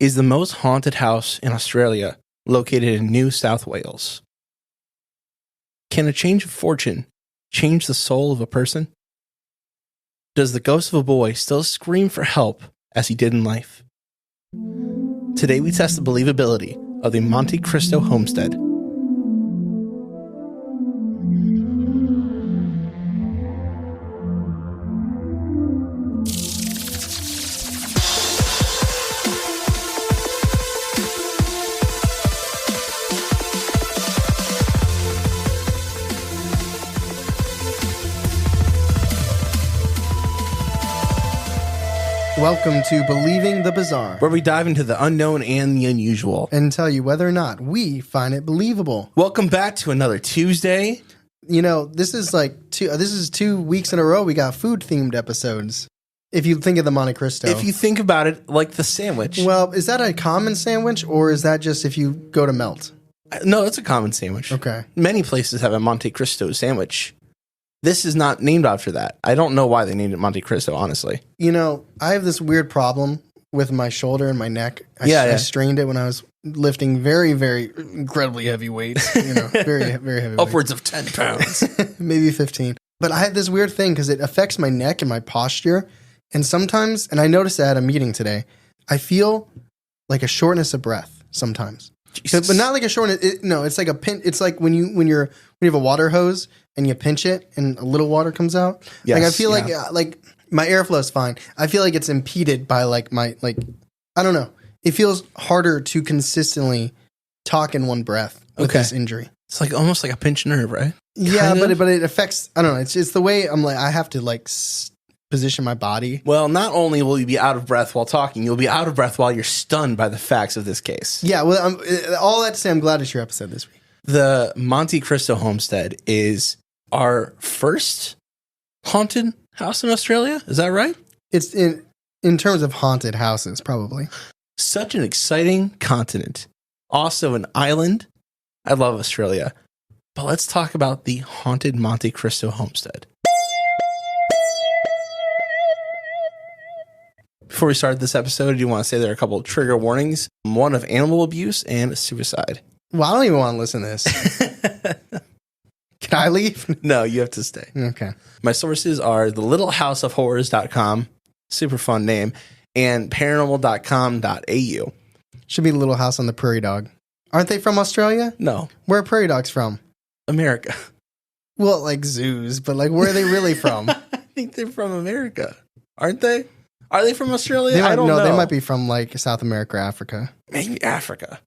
is the most haunted house in Australia, located in New South Wales. Can a change of fortune change the soul of a person? Does the ghost of a boy still scream for help as he did in life? Today we test the believability of the Monte Cristo Homestead. Welcome to Believing the Bizarre, Where we dive into the unknown and the unusual and tell you whether or not we find it believable. Welcome back to another Tuesday. You know, this is 2 weeks in a row we got food-themed episodes. If you think of the Monte Cristo. If you think about it, like the sandwich. Well, is that a common sandwich, or is that just if you go to Melt? No, it's a common sandwich. Okay. Many places have a Monte Cristo sandwich. This is not named after that. I don't know why they named it Monte Cristo, honestly. You know, I have this weird problem with my shoulder and my neck. I strained it when I was lifting very, very incredibly heavy weights. You know, very, very heavy Upwards of 10 pounds. Maybe 15. But I had this weird thing because it affects my neck and my posture. And sometimes, and I noticed that at a meeting today, I feel like a shortness of breath sometimes. But not like a shortness. It's like a pin. It's like when you have a water hose and you pinch it and a little water comes out. Yes, like I feel like my airflow is fine. I feel like it's impeded by I don't know. It feels harder to consistently talk in one breath with this injury. It's like almost like a pinched nerve, right? Yeah, but it affects. I don't know. It's the way I'm like. I have to position my body. Well, not only will you be out of breath while talking, you'll be out of breath while you're stunned by the facts of this case. Yeah, well, all that to say, I'm glad it's your episode this week. The Monte Cristo Homestead is our first haunted house in Australia. Is that right? It's in terms of haunted houses, probably. Such an exciting continent. Also an island. I love Australia. But let's talk about the haunted Monte Cristo Homestead. Before we start this episode, I do want to say there are a couple of trigger warnings. One of animal abuse and suicide. Well, I don't even want to listen to this. Can I leave? No, you have to stay. Okay. My sources are thelittlehouseofhorrors.com, super fun name, and paranormal.com.au. Should be Little House on the Prairie Dog. Aren't they from Australia? No. Where are prairie dogs from? America. Well, like zoos, but where are they really from? I think they're from America. Aren't they? Are they from Australia? I don't know. They might be from South America or Africa. Maybe Africa.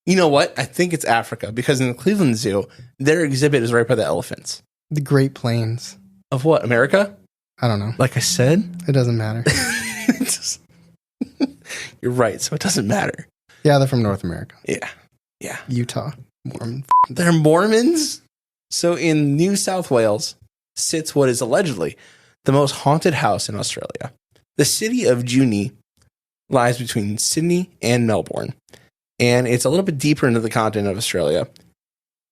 You know what? I think it's Africa because in the Cleveland Zoo, their exhibit is right by the elephants. The Great Plains. Of what? America? I don't know. Like I said? It doesn't matter. You're right. So it doesn't matter. Yeah, they're from North America. Yeah. Utah. Mormon. They're Mormons? So in New South Wales sits what is allegedly the most haunted house in Australia. The city of Junee lies between Sydney and Melbourne, and it's a little bit deeper into the continent of Australia.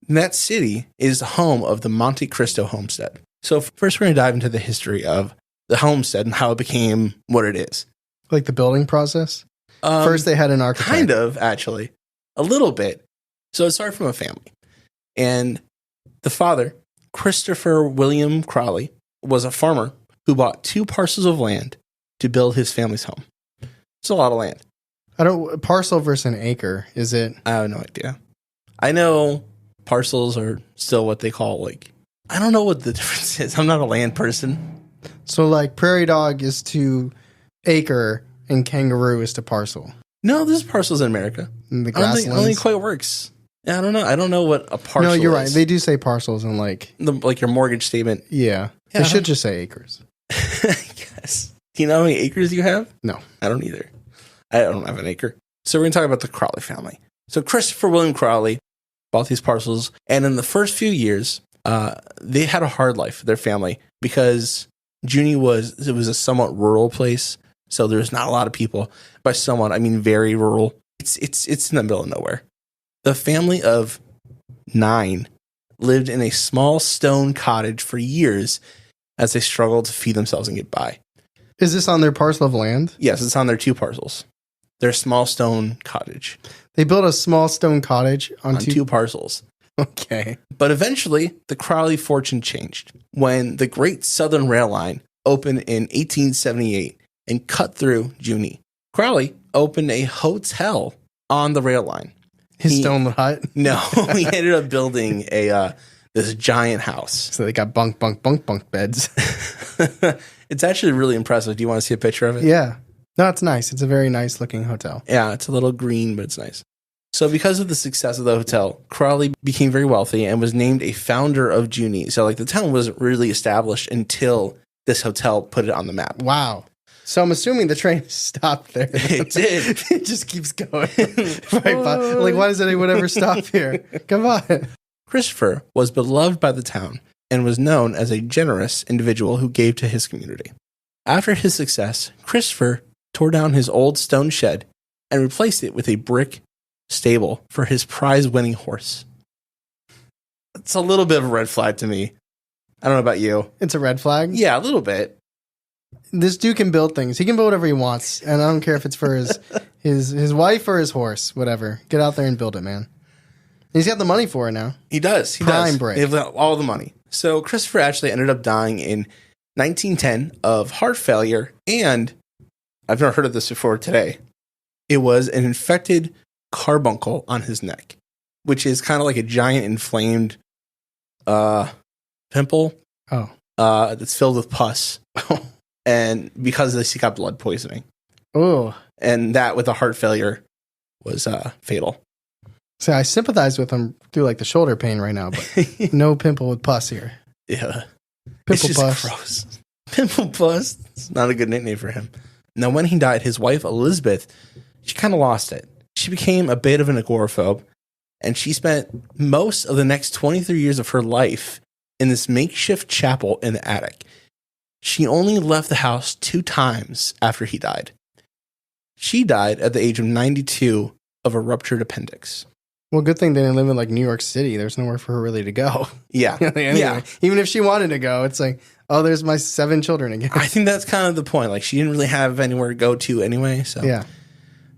And that city is the home of the Monte Cristo Homestead. So first we're going to dive into the history of the homestead and how it became what it is. Like the building process? First they had an architect. Kind of, actually. A little bit. So it started from a family. And the father, Christopher William Crawley, was a farmer who bought 2 parcels of land to build his family's home. It's a lot of land. Parcel versus an acre, is it? I have no idea. I know parcels are still what they call I don't know what the difference is. I'm not a land person. So prairie dog is to acre and kangaroo is to parcel. No, there's parcels in America. And the I don't grasslands. think it quite works. Yeah, I don't know. I don't know what a parcel is. No, you're right. They do say parcels in your mortgage statement. Yeah. They should just say acres. Yes. Do you know how many acres you have? No. I don't either. I don't have an acre. So we're going to talk about the Crawley family. So Christopher William Crawley bought these parcels. And in the first few years, they had a hard life, their family, because Junee was a somewhat rural place. So there's not a lot of people. By somewhat, I mean very rural. It's in the middle of nowhere. The family of 9 lived in a small stone cottage for years as they struggled to feed themselves and get by. Is this on their parcel of land? Yes, it's on their 2 parcels. their small stone cottage They built a small stone cottage on two parcels. Okay. But eventually, the Crawley fortune changed when the Great Southern Rail Line opened in 1878 and cut through Junee. Crawley opened a hotel on the rail line. His stone hut? No, he ended up building this giant house. So they got bunk beds. It's actually really impressive. Do you want to see a picture of it? Yeah. No, it's nice. It's a very nice looking hotel. Yeah, it's a little green, but it's nice. So because of the success of the hotel, Crawley became very wealthy and was named a founder of Junee. So like the town wasn't really established until this hotel put it on the map. Wow. So I'm assuming the train stopped there. It did. It just keeps going. Like, why does anyone ever stop here? Come on. Christopher was beloved by the town and was known as a generous individual who gave to his community. After his success, Christopher tore down his old stone shed and replaced it with a brick stable for his prize-winning horse. It's a little bit of a red flag to me. I don't know about you. It's a red flag? Yeah, a little bit. This dude can build things. He can build whatever he wants, and I don't care if it's for his wife or his horse, whatever. Get out there and build it, man. He's got the money for it now. He does. Prime break. He has all the money. So Christopher actually ended up dying in 1910 of heart failure, and I've never heard of this before today. It was an infected carbuncle on his neck, which is kind of like a giant inflamed pimple. Oh. That's filled with pus. And because of this, he got blood poisoning. Oh. And that with a heart failure was fatal. So I sympathize with him through like the shoulder pain right now, but no pimple with pus here. Yeah. Pimple pus. Gross. Pimple pus. It's not a good nickname for him. Now, when he died, his wife, Elizabeth, she kind of lost it. She became a bit of an agoraphobe, and she spent most of the next 23 years of her life in this makeshift chapel in the attic. She only left the house 2 times after he died. She died at the age of 92 of a ruptured appendix. Well, good thing they didn't live in like New York City. There's nowhere for her really to go. Yeah. Anyway, yeah. Even if she wanted to go, it's like, oh, there's my 7 children again. I think that's kind of the point. Like, she didn't really have anywhere to go to anyway. So yeah.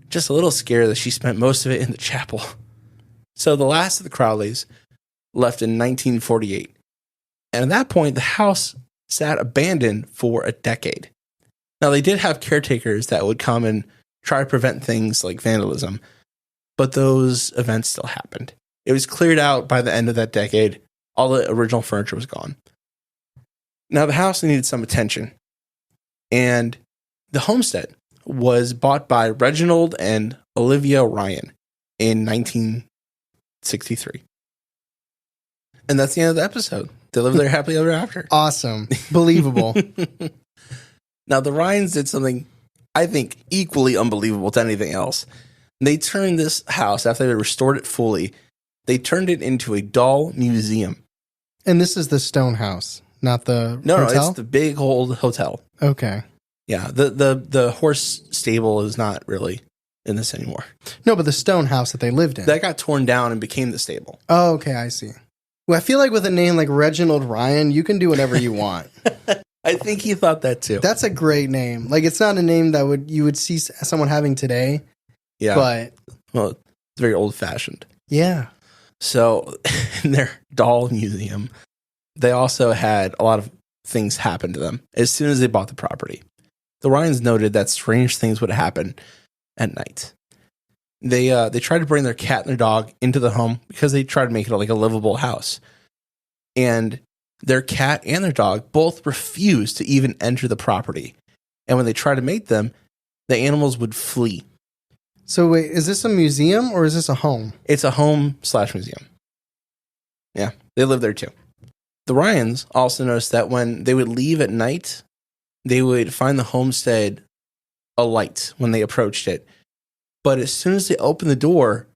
Just a little scared that she spent most of it in the chapel. So the last of the Crawleys left in 1948. And at that point, the house sat abandoned for a decade. Now, they did have caretakers that would come and try to prevent things like vandalism, but those events still happened. It was cleared out by the end of that decade. All the original furniture was gone. Now, the house needed some attention, and the homestead was bought by Reginald and Olivia Ryan in 1963. And that's the end of the episode. They lived there happily ever after. Awesome. Believable. Now, the Ryans did something, I think, equally unbelievable to anything else. They turned this house, after they restored it fully, they turned it into a doll museum. And this is the stone house, not the No, hotel? it's the big old hotel. Okay. Yeah, the horse stable is not really in this anymore. No, but the stone house that they lived in. That got torn down and became the stable. Oh, okay, I see. Well, I feel like with a name like Reginald Ryan, you can do whatever you want. I think he thought that too. That's a great name. Like, it's not a name that you would see someone having today. Yeah. But well, it's very old fashioned. Yeah. So in their doll museum, they also had a lot of things happen to them as soon as they bought the property. The Ryans noted that strange things would happen at night. They tried to bring their cat and their dog into the home because they tried to make it like a livable house. And their cat and their dog both refused to even enter the property. And when they tried to mate them, the animals would flee. So wait, is this a museum or is this a home? It's a home/museum. Yeah, they live there too. The Ryans also noticed that when they would leave at night, they would find the homestead alight when they approached it. But as soon as they opened the door,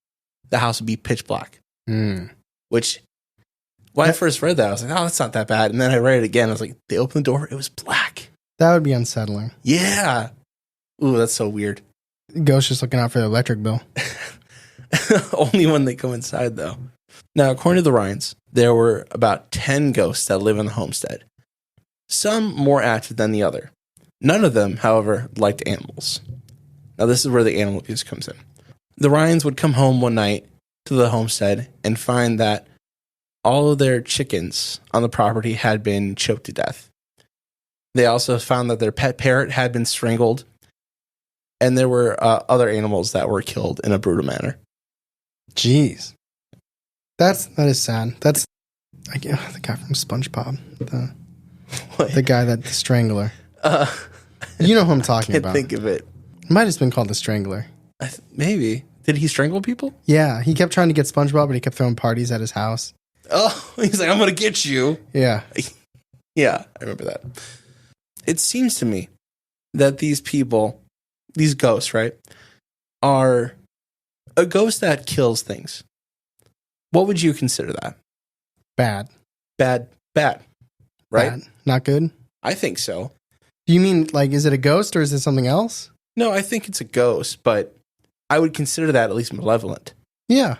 the house would be pitch black. Which, when I first read that, I was like, oh, that's not that bad. And then I read it again. I was like, they opened the door, it was black. That would be unsettling. Yeah. Ooh, that's so weird. Ghosts just looking out for the electric bill. Only when they go inside, though. Now, according to the Ryans, there were about 10 ghosts that live in the homestead. Some more active than the other. None of them, however, liked animals. Now, this is where the animal abuse comes in. The Ryans would come home one night to the homestead and find that all of their chickens on the property had been choked to death. They also found that their pet parrot had been strangled, and there were other animals that were killed in a brutal manner. Jeez. That is sad. That's the guy from SpongeBob. The guy the Strangler. You know who I'm talking about. I can't think of it. It might have just been called the Strangler. Maybe. Did he strangle people? Yeah, he kept trying to get SpongeBob, but he kept throwing parties at his house. Oh, he's like, I'm going to get you. Yeah. Yeah, I remember that. It seems to me that these people, these ghosts, right, are a ghost that kills things. What would you consider that? Bad. Bad. Right? Bad. Not good? I think so. Do you mean, like, is it a ghost or is it something else? No, I think it's a ghost, but I would consider that at least malevolent. Yeah.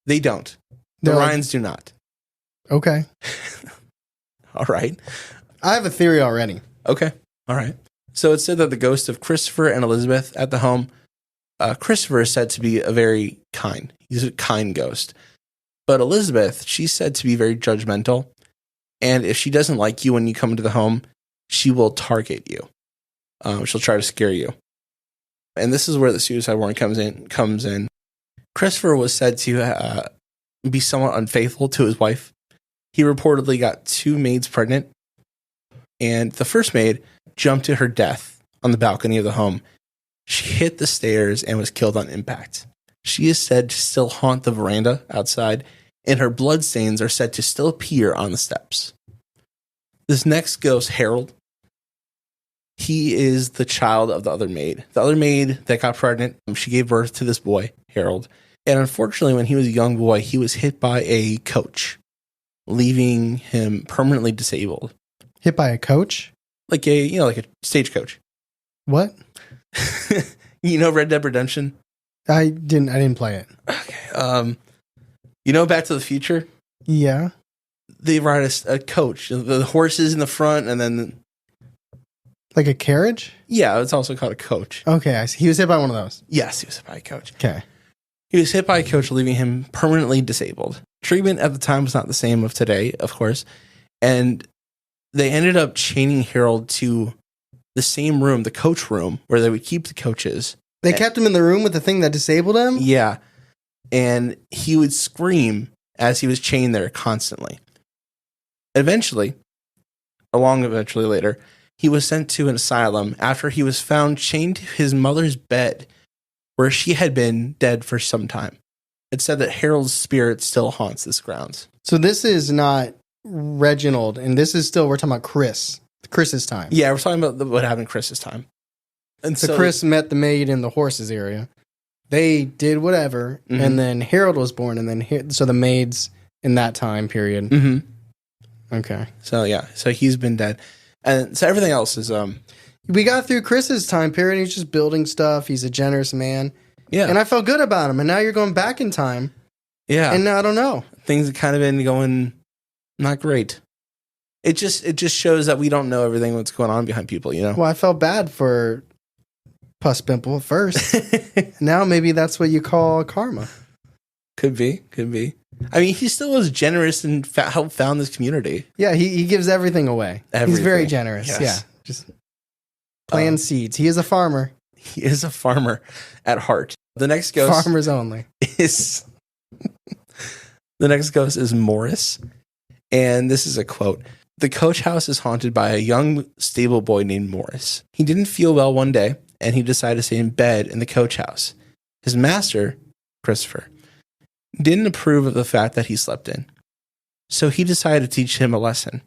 They don't. The Ryans do not. Okay. All right. I have a theory already. Okay. All right. So it said that the ghost of Christopher and Elizabeth at the home, Christopher is said to be he's a kind ghost. But Elizabeth, she's said to be very judgmental. And if she doesn't like you when you come into the home, she will target you. She'll try to scare you. And this is where the suicide warning comes in. Christopher was said to be somewhat unfaithful to his wife. He reportedly got 2 maids pregnant. And the first maid jumped to her death on the balcony of the home. She hit the stairs and was killed on impact. She is said to still haunt the veranda outside, and her bloodstains are said to still appear on the steps. This next ghost, Harold, he is the child of the other maid. The other maid that got pregnant, she gave birth to this boy, Harold. And unfortunately, when he was a young boy, he was hit by a coach, leaving him permanently disabled. Hit by a coach? Like a stagecoach. What? Red Dead Redemption? I didn't play it. Okay. Back to the Future? Yeah. They ride a coach. The horses in the front, and then... Like a carriage? Yeah, it's also called a coach. Okay, I see. He was hit by one of those? Yes, he was hit by a coach. Okay. He was hit by a coach, leaving him permanently disabled. Treatment at the time was not the same of today, of course. And they ended up chaining Harold to the same room, the coach room, where they would keep the coaches. They kept him in the room with the thing that disabled him? Yeah. And he would scream as he was chained there constantly. Eventually later, he was sent to an asylum after he was found chained to his mother's bed, where she had been dead for some time. It said that Harold's spirit still haunts this grounds. So this is not Reginald, and this is still, we're talking about Chris's time. Yeah, we're talking about what happened in Chris's time. And so Chris met the maid in the horses area. They did whatever, and then Harold was born, and then so the maids in that time period. Mm-hmm. Okay. So yeah, so he's been dead, and so everything else is We got through Chris's time period. He's just building stuff. He's a generous man. Yeah, and I felt good about him. And now you're going back in time. Yeah, and now I don't know. Things have kind of been going not great. It just shows that we don't know everything what's going on behind people. Well, I felt bad for Puss Pimple at first. Now maybe that's what you call karma. Could be. I mean, he still was generous and helped found this community. Yeah, he gives everything away. He's very generous. Yes. Yeah, just plant seeds. He is a farmer. He is a farmer at heart. The next ghost, farmers only, is the next ghost is Morris, and this is a quote. The coach house is haunted by a young stable boy named Morris. He didn't feel well one day, and he decided to stay in bed in the coach house. His master, Christopher, didn't approve of the fact that he slept in, so he decided to teach him a lesson.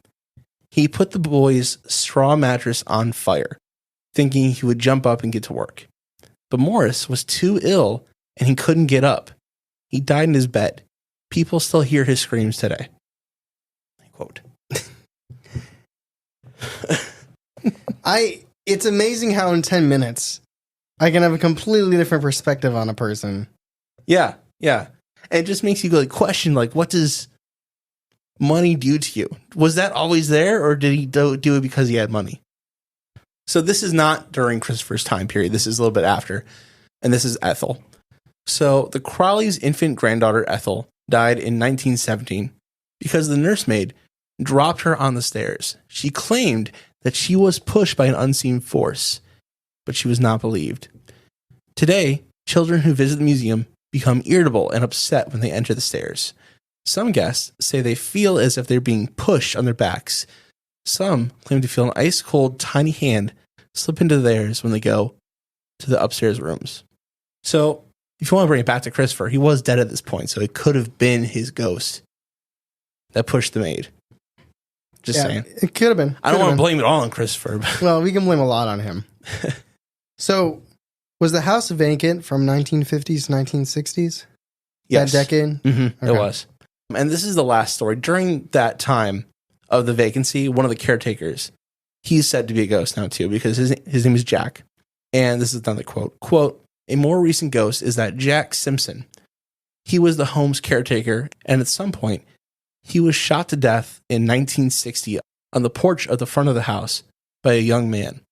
He put the boy's straw mattress on fire, thinking he would jump up and get to work. But Morris was too ill, and he couldn't get up. He died in his bed. People still hear his screams today. Quote. It's amazing how in 10 minutes I can have a completely different perspective on a person. Yeah. And it just makes you question, what does money do to you? Was that always there, or did he do it because he had money? So this is not during Christopher's time period. This is a little bit after. and this is Ethel. So the Crawleys' infant granddaughter, Ethel, died in 1917 because the nursemaid dropped her on the stairs. She claimed that she was pushed by an unseen force, but she was not believed. Today, children who visit the museum become irritable and upset when they enter the stairs. Some guests say they feel as if they're being pushed on their backs. Some claim to feel an ice-cold, tiny hand slip into theirs when they go to the upstairs rooms. So, if you want to bring it back to Christopher, he was dead at this point, so it could have been his ghost that pushed the maid. Just saying. It could have been. I don't want to blame it all on Christopher. Well, we can blame a lot on him. So, was the house vacant from 1950s to 1960s? Yes. That decade? Mm-hmm. Okay. It was. And this is the last story. During that time of the vacancy, one of the caretakers, he's said to be a ghost now too, because his name is Jack. And this is another quote. Quote, a more recent ghost is that Jack Simpson. He was the home's caretaker, and at some point, he was shot to death in 1960 on the porch of the front of the house by a young man.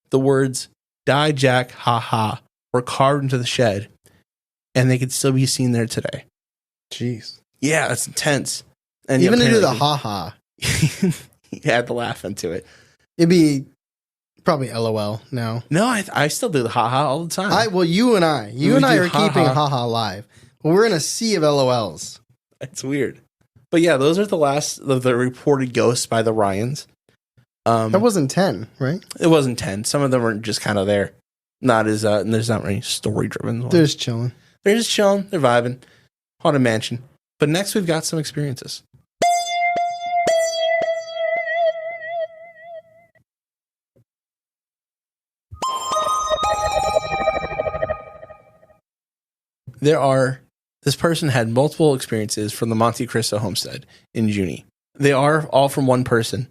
The words, "Die Jack, ha ha," were carved into the shed, and they could still be seen there today. Jeez. Yeah, that's intense. And even to do the ha ha. He had to laugh into it. It'd be probably LOL now. No, I still do the ha ha all the time. You and I are keeping ha ha alive. Well, we're in a sea of LOLs. It's weird. But yeah, those are the last of the reported ghosts by the Ryans. That wasn't 10, right? It wasn't 10. Some of them were just kind of there. Not as, and there's not really story-driven ones. They're just chilling. They're just chilling. They're vibing. Haunted mansion. But next we've got some experiences. This person had multiple experiences from the Monte Cristo Homestead in Junee. They are all from one person,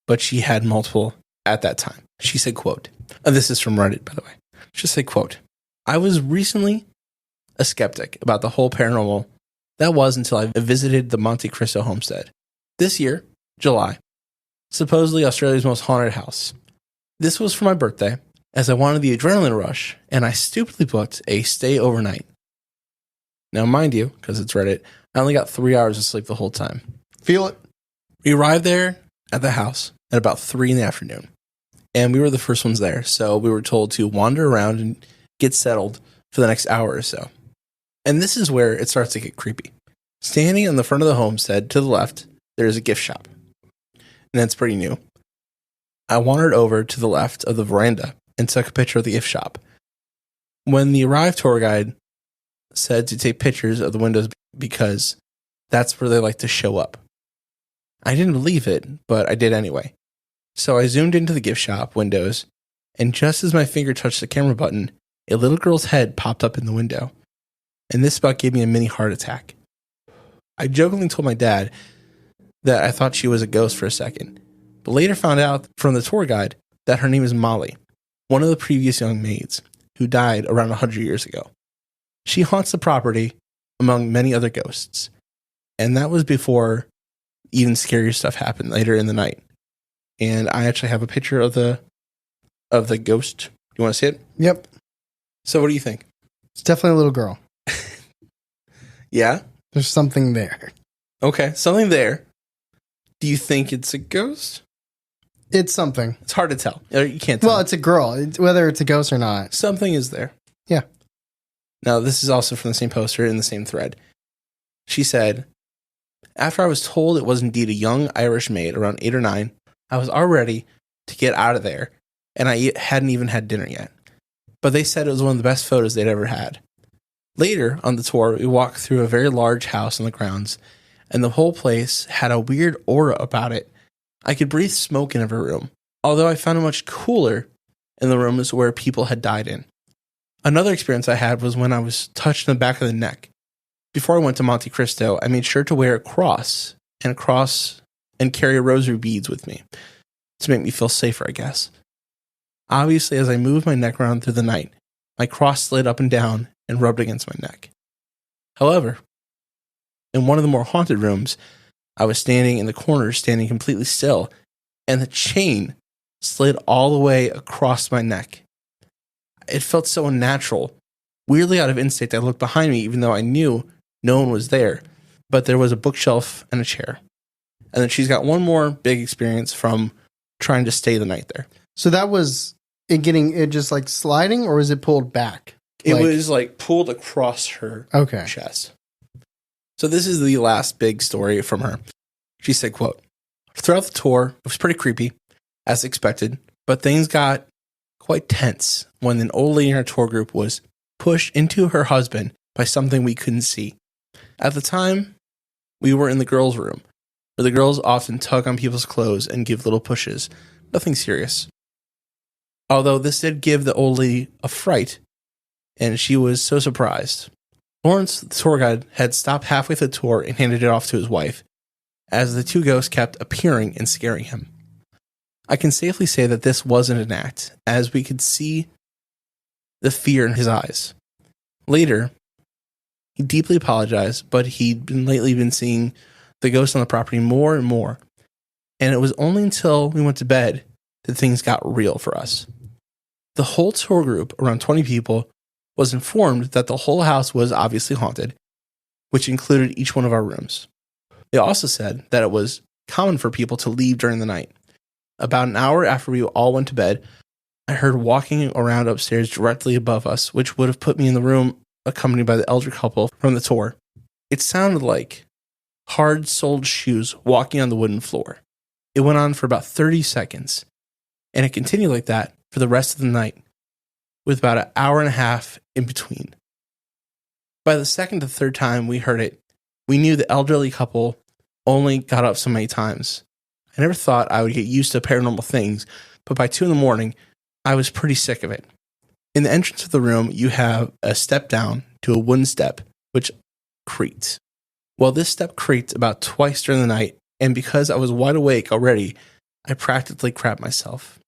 but she had multiple at that time. She said, quote, and this is from Reddit, by the way. She said, quote, I was recently a skeptic about the whole paranormal. That was until I visited the Monte Cristo Homestead. This year, July, supposedly Australia's most haunted house. This was for my birthday, as I wanted the adrenaline rush, and I stupidly booked a stay overnight. Now, mind you, because it's Reddit, I only got 3 hours of sleep the whole time. Feel it. We arrived there at the house at about 3 p.m, and we were the first ones there, so we were told to wander around and get settled for the next hour or so. And this is where it starts to get creepy. Standing in the front of the homestead to the left, there's a gift shop, and it's pretty new. I wandered over to the left of the veranda and took a picture of the gift shop. When the arrived tour guide said to take pictures of the windows because that's where they like to show up. I didn't believe it, but I did anyway. So I zoomed into the gift shop windows, and just as my finger touched the camera button, a little girl's head popped up in the window. And this about gave me a mini heart attack. I jokingly told my dad that I thought she was a ghost for a second, but later found out from the tour guide that her name is Molly, one of the previous young maids who died around 100 years ago. She haunts the property among many other ghosts. And that was before even scarier stuff happened later in the night. And I actually have a picture of the ghost. You want to see it? Yep. So what do you think? It's definitely a little girl. Yeah? There's something there. Okay, something there. Do you think it's a ghost? It's something. It's hard to tell. You can't tell. Well, it's a girl, whether it's a ghost or not. Something is there. Yeah. Now, this is also from the same poster in the same thread. She said, after I was told it was indeed a young Irish maid around 8 or 9, I was all ready to get out of there, and I hadn't even had dinner yet. But they said it was one of the best photos they'd ever had. Later on the tour, we walked through a very large house on the grounds, and the whole place had a weird aura about it. I could breathe smoke in every room, although I found it much cooler in the rooms where people had died in. Another experience I had was when I was touched in the back of the neck. Before I went to Monte Cristo, I made sure to wear a cross and carry rosary beads with me to make me feel safer, I guess. Obviously, as I moved my neck around through the night, my cross slid up and down and rubbed against my neck. However, in one of the more haunted rooms, I was standing in the corner, standing completely still, and the chain slid all the way across my neck. It felt so unnatural. Weirdly out of instinct, I looked behind me even though I knew no one was there. But there was a bookshelf and a chair. And then she's got one more big experience from trying to stay the night there. So that was it just like sliding, or was it pulled back? It was like pulled across her chest. So this is the last big story from her. She said, quote, "Throughout the tour, it was pretty creepy, as expected, but things got quite tense when an old lady in our tour group was pushed into her husband by something we couldn't see. At the time, we were in the girls' room, where the girls often tug on people's clothes and give little pushes. Nothing serious. Although this did give the old lady a fright, and she was so surprised. Lawrence, the tour guide, had stopped halfway through the tour and handed it off to his wife, as the two ghosts kept appearing and scaring him. I can safely say that this wasn't an act, as we could see the fear in his eyes. Later, he deeply apologized, but he'd lately been seeing the ghosts on the property more and more, and it was only until we went to bed that things got real for us. The whole tour group, around 20 people, was informed that the whole house was obviously haunted, which included each one of our rooms. They also said that it was common for people to leave during the night. About an hour after we all went to bed, I heard walking around upstairs directly above us, which would have put me in the room accompanied by the elder couple from the tour. It sounded like hard-soled shoes walking on the wooden floor. It went on for about 30 seconds, and it continued like that for the rest of the night, with about an hour and a half in between. By the second to third time we heard it, we knew the elderly couple only got up so many times. I never thought I would get used to paranormal things, but by 2 a.m, I was pretty sick of it. In the entrance of the room, you have a step down to a wooden step, which creaked. Well, this step creaked about twice during the night, and because I was wide awake already, I practically crapped myself.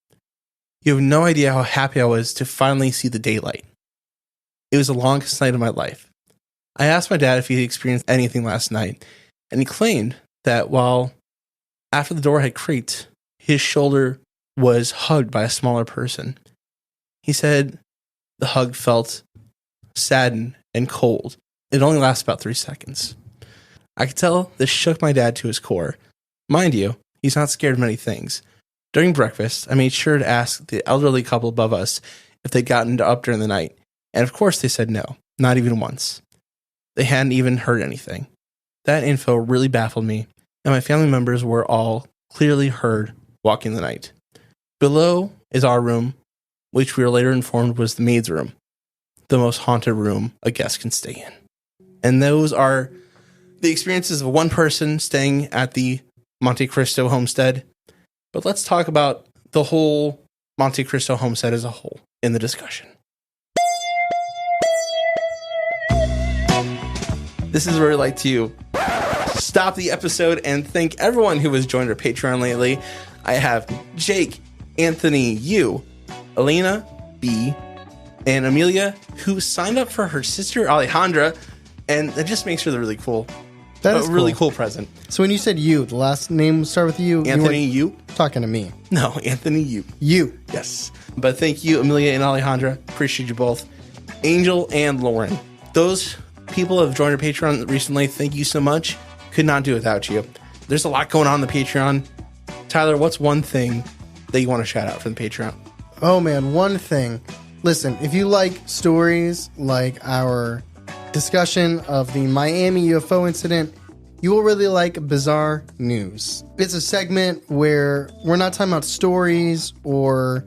You have no idea how happy I was to finally see the daylight. It was the longest night of my life. I asked my dad if he had experienced anything last night, and he claimed that while after the door had creaked, his shoulder was hugged by a smaller person. He said the hug felt saddened and cold. It only lasted about 3 seconds. I could tell this shook my dad to his core. Mind you, he's not scared of many things. During breakfast, I made sure to ask the elderly couple above us if they'd gotten up during the night, and of course they said no, not even once. They hadn't even heard anything. That info really baffled me, and my family members were all clearly heard walking the night. Below is our room, which we were later informed was the maid's room, the most haunted room a guest can stay in. And those are the experiences of one person staying at the Monte Cristo Homestead. But let's talk about the whole Monte Cristo Homestead as a whole in the discussion. This is where I'd like to stop the episode and thank everyone who has joined our Patreon lately. I have Jake, Anthony, you, Elena, B, and Amelia, who signed up for her sister Alejandra, and that just makes her really cool. That is a really cool present. So when you said you, the last name start with you. Anthony, you? Talking to me. No, Anthony, you. You. Yes. But thank you, Amelia and Alejandra. Appreciate you both. Angel and Lauren. Those people have joined our Patreon recently. Thank you so much. Could not do it without you. There's a lot going on the Patreon. Tyler, what's one thing that you want to shout out from the Patreon? Oh, man, one thing. Listen, if you like stories like our discussion of the Miami UFO incident, you will really like Bizarre News. It's a segment where we're not talking about stories or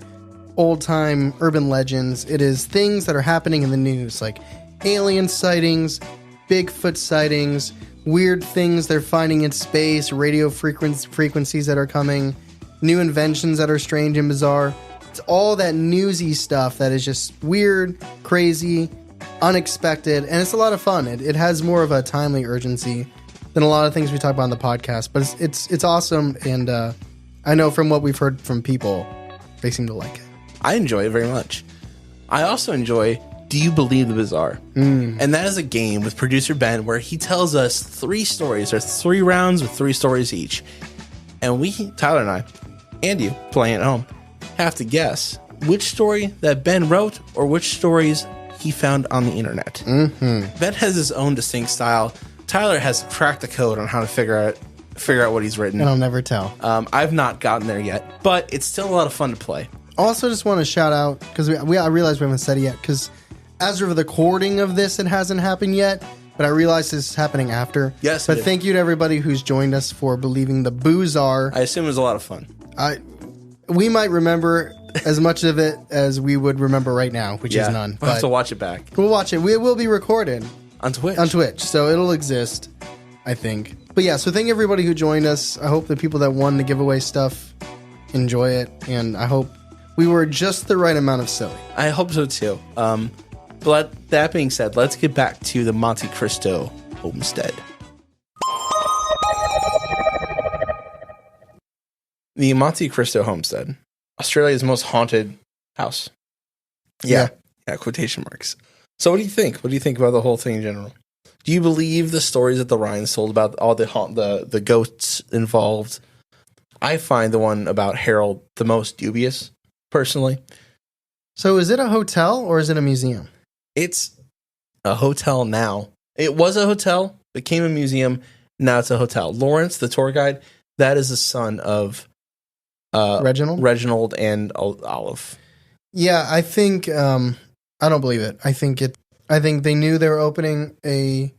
old-time urban legends. It is things that are happening in the news, like alien sightings, Bigfoot sightings, weird things they're finding in space, radio frequencies that are coming, new inventions that are strange and bizarre. It's all that newsy stuff that is just weird, crazy, unexpected, and it's a lot of fun. It has more of a timely urgency than a lot of things we talk about on the podcast, but it's awesome, and I know from what we've heard from people, they seem to like it. I enjoy it very much. I also enjoy Do You Believe the Bizarre? And that is a game with producer Ben where he tells us 3 stories. There's 3 rounds with 3 stories each. And we, Tyler and I, and you, playing at home, have to guess which story that Ben wrote or which stories he found on the internet. Ben has his own distinct style. Tyler has cracked the code on how to figure out what he's written. And I'll never tell. I've not gotten there yet, but it's still a lot of fun to play. Also, just want to shout out, because I realize we haven't said it yet, because as of the recording of this, it hasn't happened yet, but I realize this is happening after. Yes, but thank you to everybody who's joined us for believing the Boozar. I assume it was a lot of fun. We might remember as much of it as we would remember right now, which is none. We'll have to watch it back. We'll watch it. We will be recorded. On Twitch. On Twitch, so it'll exist, I think. But yeah, so thank everybody who joined us. I hope the people that won the giveaway stuff enjoy it, and I hope we were just the right amount of silly. I hope so too. But that being said, let's get back to the Monte Cristo Homestead. The Monte Cristo Homestead, Australia's most haunted house. Yeah, quotation marks. So what do you think? What do you think about the whole thing in general? Do you believe the stories that the Ryans told about all the ghosts involved? I find the one about Harold the most dubious, personally. So is it a hotel or is it a museum? It's a hotel now. It was a hotel, became a museum, now it's a hotel. Lawrence, the tour guide, that is the son of Reginald and Olive. Yeah, I think I don't believe it. I think they knew they were opening a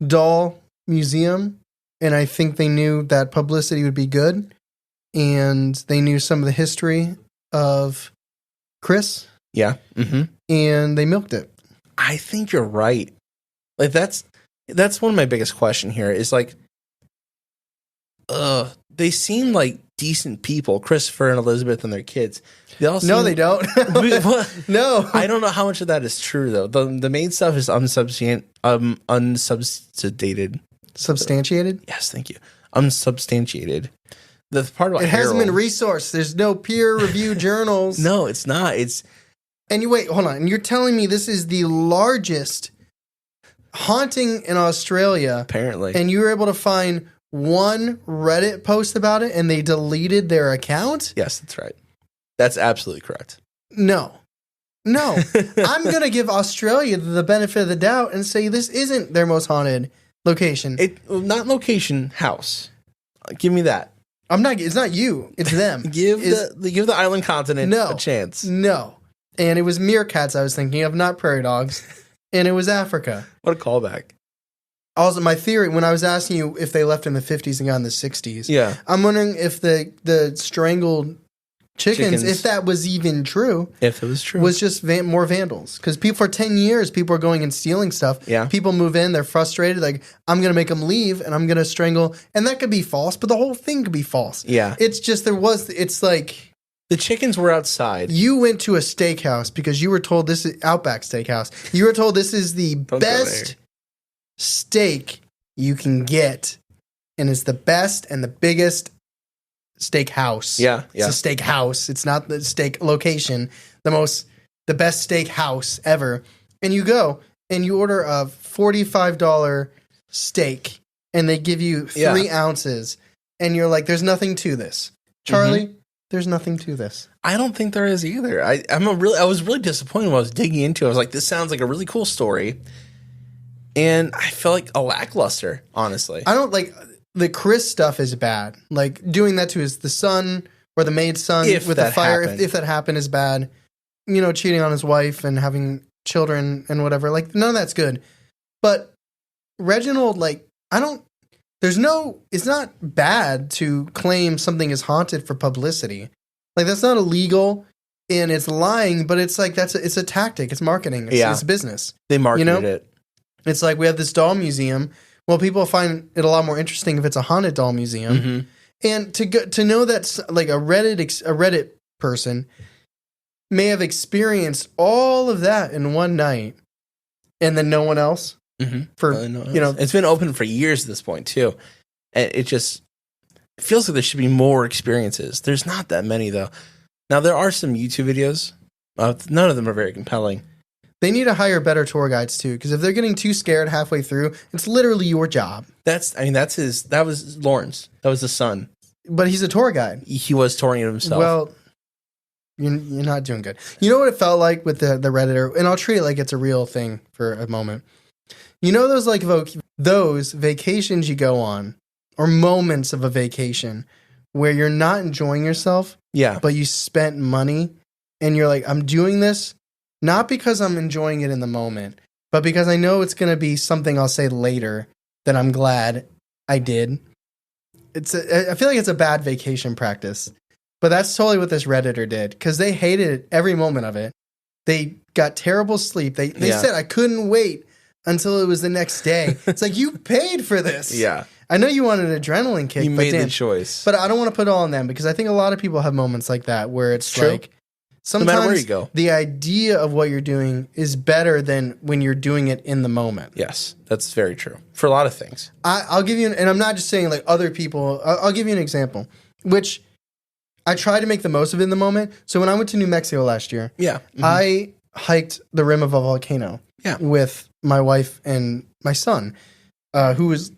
doll museum, and I think they knew that publicity would be good, and they knew some of the history of Chris. Yeah. Mm-hmm. And they milked it. I think you're right. Like that's one of my biggest question here is like, they seem like decent people, Christopher and Elizabeth and their kids. They all no, they don't. No. I don't know how much of that is true though. The main stuff is unsubstantiated. Substantiated? Yes, thank you. Unsubstantiated. The part about it hasn't Harold, been resourced. There's no peer-reviewed journals. No, it's not. And you wait, hold on. And you're telling me this is the largest haunting in Australia, apparently, and you were able to find one Reddit post about it, and they deleted their account? Yes, that's right. That's absolutely correct. No. I'm going to give Australia the benefit of the doubt and say this isn't their most haunted location. Not location, house. Give me that. It's not you. It's them. give the island continent a chance. No. And it was meerkats I was thinking of, not prairie dogs. And it was Africa. What a callback. Also, my theory, when I was asking you if they left in the 50s and got in the 60s, yeah, I'm wondering if the strangled chickens, if that was even true. If it was true. Was just more vandals. Because for 10 years, people are going and stealing stuff. Yeah. People move in, they're frustrated, like, I'm going to make them leave, and I'm going to strangle. And that could be false, but the whole thing could be false. Yeah. It's just, it's like... The chickens were outside. You went to a steakhouse because you were told this is Outback Steakhouse. You were told this is the best steak you can get, and it's the best and the biggest steakhouse. Yeah. It's a steakhouse. It's not the steak location. The best steakhouse ever. And you go and you order a $45 steak, and they give you 3 ounces, and you're like, "There's nothing to this, Charlie." Mm-hmm. There's nothing to this. I don't think there is either. I was really disappointed when I was digging into it. I was like, this sounds like a really cool story. And I felt like a lackluster, honestly. I don't like the Chris stuff is bad. Like doing that to the son or the maid's son with the fire. If that happened is bad. You know, cheating on his wife and having children and whatever. Like none of that's good. But Reginald, it's not bad to claim something is haunted for publicity. Like that's not illegal and it's lying, but it's like it's a tactic. It's marketing. It's business. They marketed it. It's like we have this doll museum. Well, people find it a lot more interesting if it's a haunted doll museum. Mm-hmm. And to know that like a Reddit person may have experienced all of that in one night and then no one else. Mm-hmm. It's been open for years at this point too. And it feels like there should be more experiences. There's not that many though. Now there are some YouTube videos. None of them are very compelling. They need to hire better tour guides too, because if they're getting too scared halfway through, it's literally your job. That was Lawrence. That was the son. But he's a tour guide. He was touring it himself. Well, You're not doing good. You know what it felt like with the Redditor, and I'll treat it like it's a real thing for a moment. You know those like those vacations you go on, or moments of a vacation where you're not enjoying yourself, but you spent money, and you're like, I'm doing this not because I'm enjoying it in the moment, but because I know it's going to be something I'll say later that I'm glad I did. I feel like it's a bad vacation practice, but that's totally what this Redditor did, because they hated every moment of it. They got terrible sleep. They said, I couldn't wait until it was the next day. It's like, you paid for this. Yeah. I know you wanted an adrenaline kick. You made the choice. But I don't want to put it all on them, because I think a lot of people have moments like that where it's like, sometimes no matter where you go, the idea of what you're doing is better than when you're doing it in the moment. Yes, that's very true for a lot of things. I'll give you, and I'm not just saying like other people, I'll give you an example, which I try to make the most of it in the moment. So when I went to New Mexico last year, I hiked the rim of a volcano with my wife and my son, who was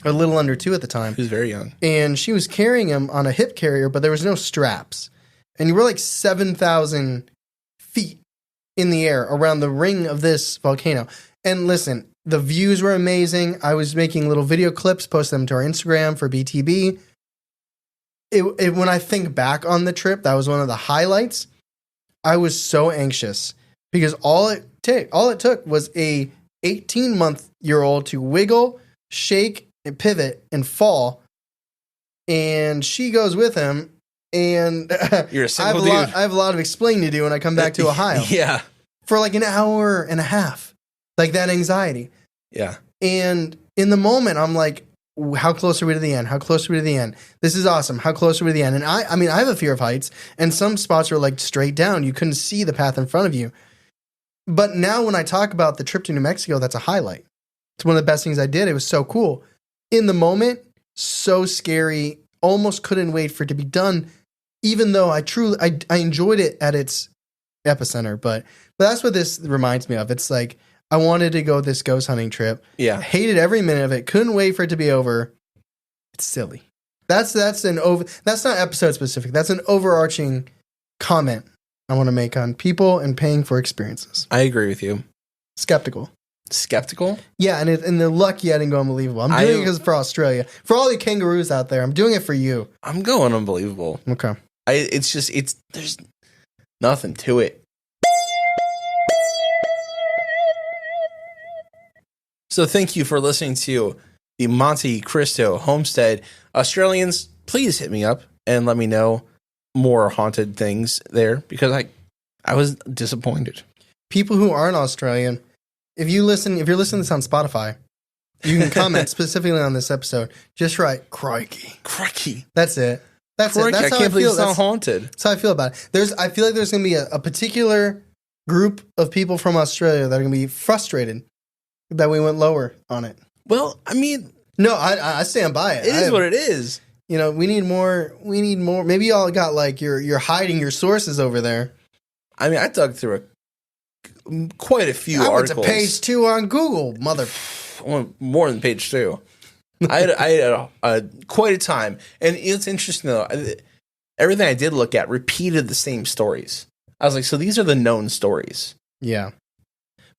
a little under 2 at the time. He was very young. And she was carrying him on a hip carrier, but there was no straps. And you were like 7,000 feet in the air around the ring of this volcano. And listen, the views were amazing. I was making little video clips, post them to our Instagram for BTB. When I think back on the trip, that was one of the highlights. I was so anxious because all it took was a 18-month-year-old to wiggle, shake, and pivot and fall. And she goes with him. And you're a single dude. I have a lot of explaining to do when I come back to Ohio. Yeah. For like an hour and a half. Like that anxiety. Yeah. And in the moment, I'm like, how close are we to the end? How close are we to the end? This is awesome. How close are we to the end? And I mean, I have a fear of heights, and some spots are like straight down. You couldn't see the path in front of you. But now when I talk about the trip to New Mexico, that's a highlight. It's one of the best things I did. It was so cool. In the moment, so scary. Almost couldn't wait for it to be done. Even though I enjoyed it at its epicenter, but that's what this reminds me of. It's like, I wanted to go this ghost hunting trip. Yeah. Hated every minute of it. Couldn't wait for it to be over. It's silly. That's not episode specific. That's an overarching comment I want to make on people and paying for experiences. I agree with you. Skeptical? Yeah, and they're lucky I didn't go unbelievable. I'm doing it because for Australia. For all the kangaroos out there, I'm doing it for you. I'm going unbelievable. Okay. There's nothing to it. So thank you for listening to the Monte Cristo Homestead. Australians, please hit me up and let me know more haunted things there, because I was disappointed. People who aren't Australian, if you're listening to this on Spotify, you can comment specifically on this episode. Just write crikey. That's it. That's crikey. It. That's I can't believe it's not haunted. That's how I feel about it. I feel like there's going to be a particular group of people from Australia that are going to be frustrated that we went lower on it. Well, I mean, no, I stand by it. It is what it is. You know, we need more. Maybe y'all got like you're hiding your sources over there. I mean, I dug through quite a few articles. I went to page 2 on Google, more than page 2. I had quite a time. And it's interesting, though. Everything I did look at repeated the same stories. I was like, so these are the known stories. Yeah.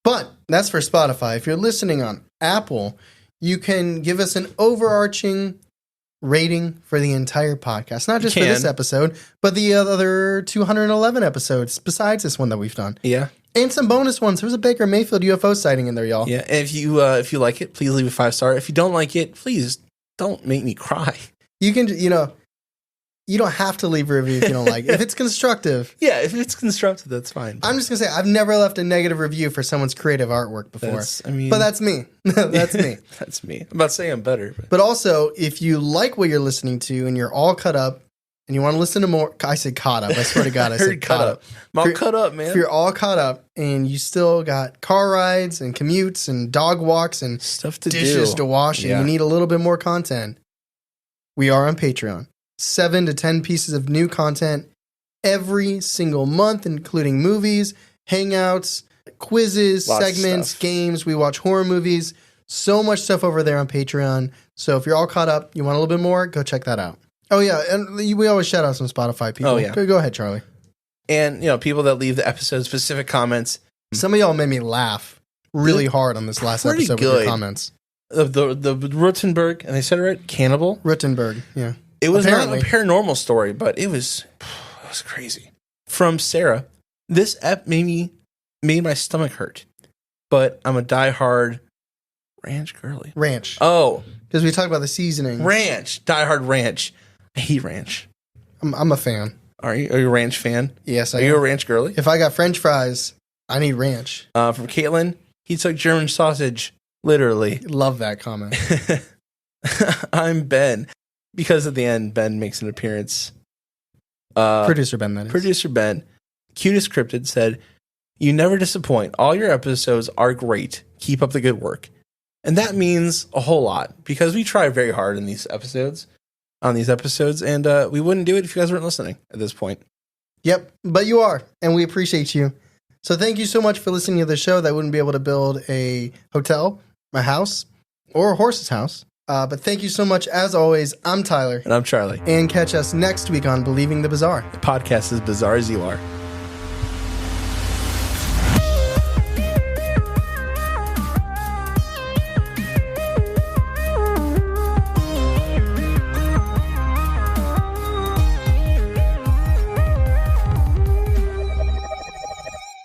But that's for Spotify. If you're listening on Apple, you can give us an overarching rating for the entire podcast. Not just for this episode, but the other 211 episodes besides this one that we've done. Yeah. And some bonus ones. There's a Baker Mayfield UFO sighting in there, y'all. Yeah, and if you like it, please leave a 5-star. If you don't like it, please don't make me cry. You can, you don't have to leave a review if you don't like it. If it's constructive. Yeah, if it's constructive, that's fine. I'm just going to say, I've never left a negative review for someone's creative artwork before. But that's me. That's me. That's me. I'm about to say I'm better. But also, if you like what you're listening to and you're all cut up, and you want to listen to more, I said caught up. I swear to God, I said caught up. I'm all cut up, man. If you're all caught up and you still got car rides and commutes and dog walks and stuff to dishes to wash, and you need a little bit more content, we are on Patreon. 7 to 10 pieces of new content every single month, including movies, hangouts, quizzes, segments, games. We watch horror movies. So much stuff over there on Patreon. So if you're all caught up, you want a little bit more, go check that out. Oh, yeah, and we always shout out some Spotify people. Oh, yeah. Go ahead, Charlie. And, you know, people that leave the episode specific comments. Some of y'all made me laugh really hard on this last Pretty episode with good. your comments. The Rotenburg, and they said it right, Cannibal. Rotenburg, yeah. It was Apparently. not a paranormal story, but it was crazy. From Sarah, this ep made my stomach hurt, but I'm a diehard ranch girly. Ranch. Oh, Because we talked about the seasoning. ranch, diehard ranch. I hate ranch. I'm a fan. Are you a ranch fan? Yes, I Are you a am. ranch girly? If I got French fries, I need ranch. From Caitlin, he took German sausage, literally. Love that comment. I'm Ben. Because at the end, Ben makes an appearance. Producer Ben, that is. Producer Ben, Cutest Cryptid, said, "You never disappoint. All your episodes are great. Keep up the good work." And that means a whole lot because we try very hard on these episodes, and we wouldn't do it if you guys weren't listening at this point. Yep, but you are, and we appreciate you. So thank you so much for listening to the show. That wouldn't be able to build a hotel, a house, or a horse's house. But thank you so much. As always, I'm Tyler. And I'm Charlie. And catch us next week on Believing the Bizarre. The podcast is bizarre as you are.